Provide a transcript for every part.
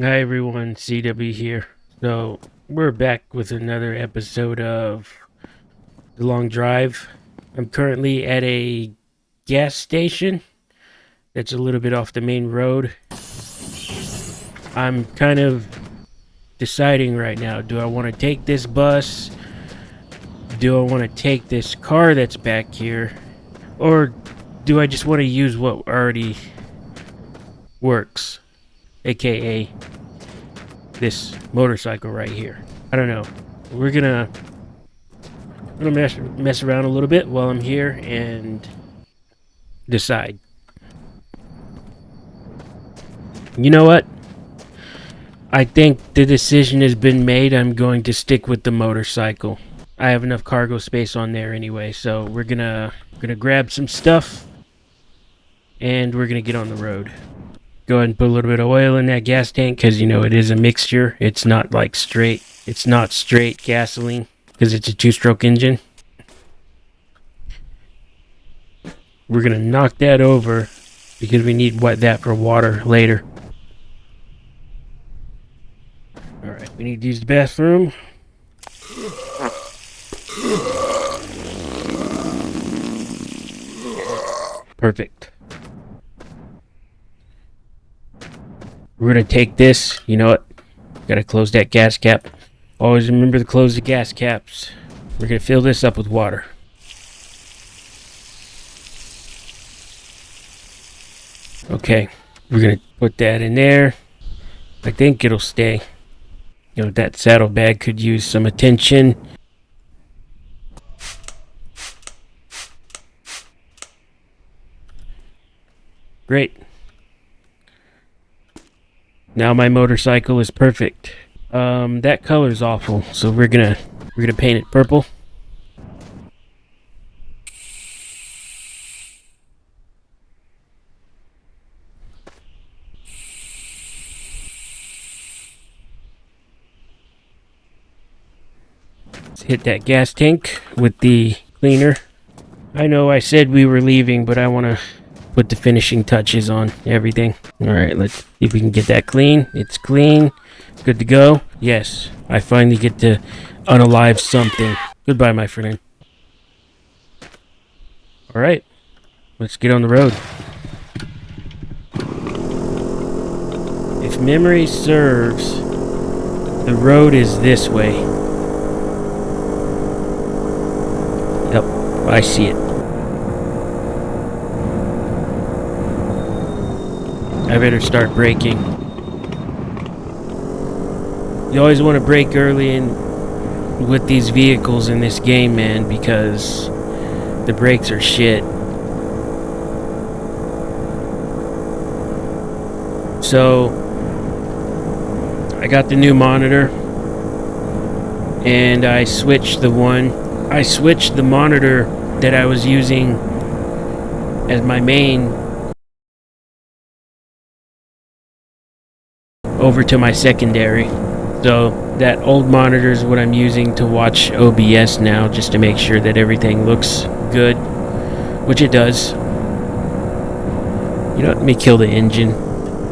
Hi everyone, CW here. So we're back with another episode of The Long Drive. I'm currently at a gas station that's a little bit off the main road. I'm kind of deciding right now, do I want to take this bus? Do I want to take this car that's back here? Or do I just want to use what already works? AKA this motorcycle right here. I don't know. We're gonna mess around a little bit while I'm here and decide. You know what? I think the decision has been made. I'm going to stick with the motorcycle. I have enough cargo space on there anyway, so we're gonna grab some stuff and we're gonna get on the road. Go ahead and put a little bit of oil in that gas tank because you know it is a mixture. It's not like straight. It's not straight gasoline because it's a two-stroke engine. We're gonna knock that over because we need that for water later. Alright, we need to use the bathroom. Perfect. We're gonna take this. You know what? Gotta close that gas cap. Always remember to close the gas caps. We're gonna fill this up with water. Okay, we're gonna put that in there. I think it'll stay. You know, that saddlebag could use some attention. Great. Now my motorcycle is perfect. That color's awful, so we're gonna paint it purple. Let's hit that gas tank with the cleaner. I know I said we were leaving, but I want to put the finishing touches on everything. Alright, let's see if we can get that clean. It's clean. Good to go. Yes, I finally get to unalive something. Goodbye, my friend. Alright, let's get on the road. If memory serves, the road is this way. Yep, I see it. I better start braking. You always want to brake early in with these vehicles in this game, man, because the brakes are shit. So I got the new monitor and I switched the monitor that I was using as my main over to my secondary. So that old monitor is what I'm using to watch OBS now, just to make sure that everything looks good, which it does. You know, let me kill the engine.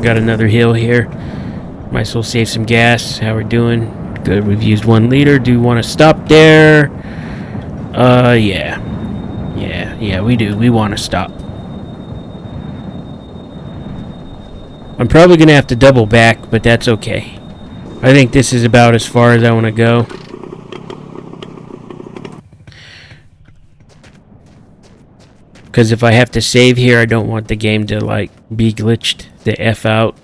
Got another hill here. Might as well save some gas. How we're doing? Good, we've used 1 liter. Do you want to stop there? Yeah, we do. We want to stop. I'm probably going to have to double back, but that's okay. I think this is about as far as I want to go. Because if I have to save here, I don't want the game to, like, be glitched the F out.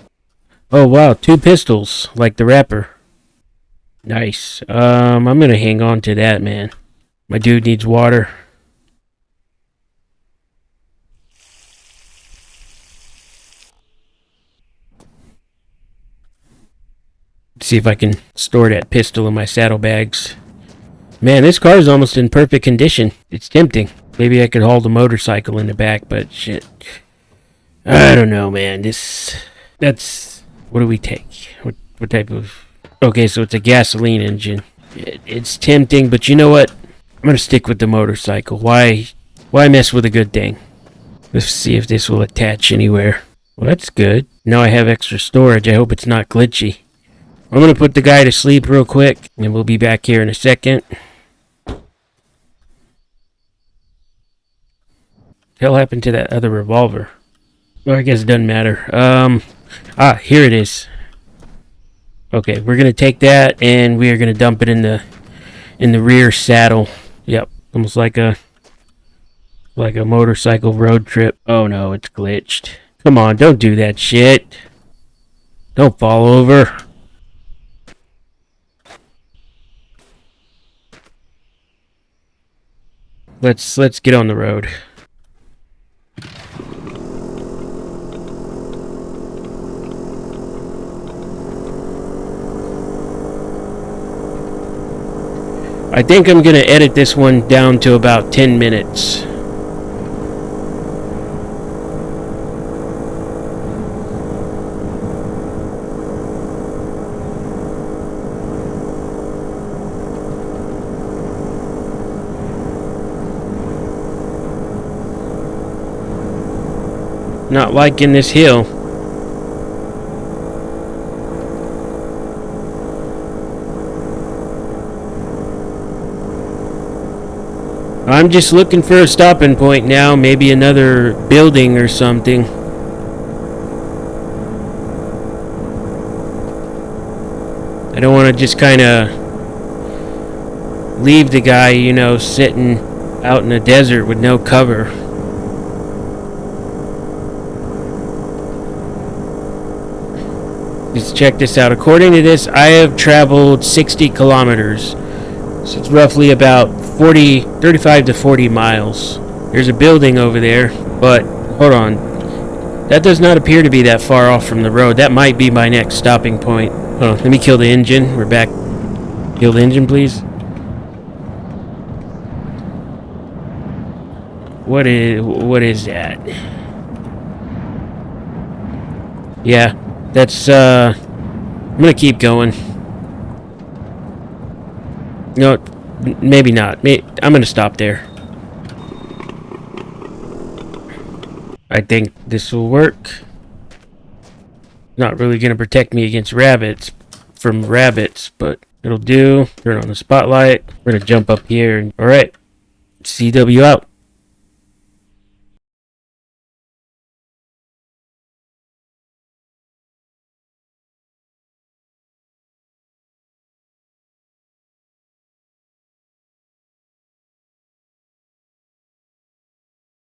Oh, wow, 2 pistols, like the rapper. Nice. I'm going to hang on to that, man. My dude needs water. See if I can store that pistol in my saddlebags. Man, this car is almost in perfect condition. It's tempting. Maybe I could haul the motorcycle in the back, but shit. I don't know, man. That's... What do we take? What type of... Okay, so it's a gasoline engine. It's tempting, but you know what? I'm gonna stick with the motorcycle. Why mess with a good thing? Let's see if this will attach anywhere. Well, that's good. Now I have extra storage. I hope it's not glitchy. I'm gonna put the guy to sleep real quick, and we'll be back here in a second. Hell happened to that other revolver? Well, I guess it doesn't matter. Here it is. Okay, we're gonna take that and we are gonna dump it in the rear saddle. Yep, almost like a motorcycle road trip. Oh no, it's glitched. Come on, don't do that shit. Don't fall over. Let's get on the road. I think I'm gonna edit this one down to about 10 minutes. Not liking this hill. I'm just looking for a stopping point now, maybe another building or something. I don't want to just kind of leave the guy, sitting out in the desert with no cover. Just check this out. According to this, I have traveled 60 kilometers. So it's roughly about 35 to 40 miles. There's a building over there, but hold on. That does not appear to be that far off from the road. That might be my next stopping point. Oh, let me kill the engine. We're back. Kill the engine, please. What is that? Yeah, that's I'm gonna keep going. No, maybe not. I'm gonna stop there. I think this will work. Not really gonna protect me against rabbits, but it'll do. Turn on the spotlight. We're gonna jump up here. Alright. CW out.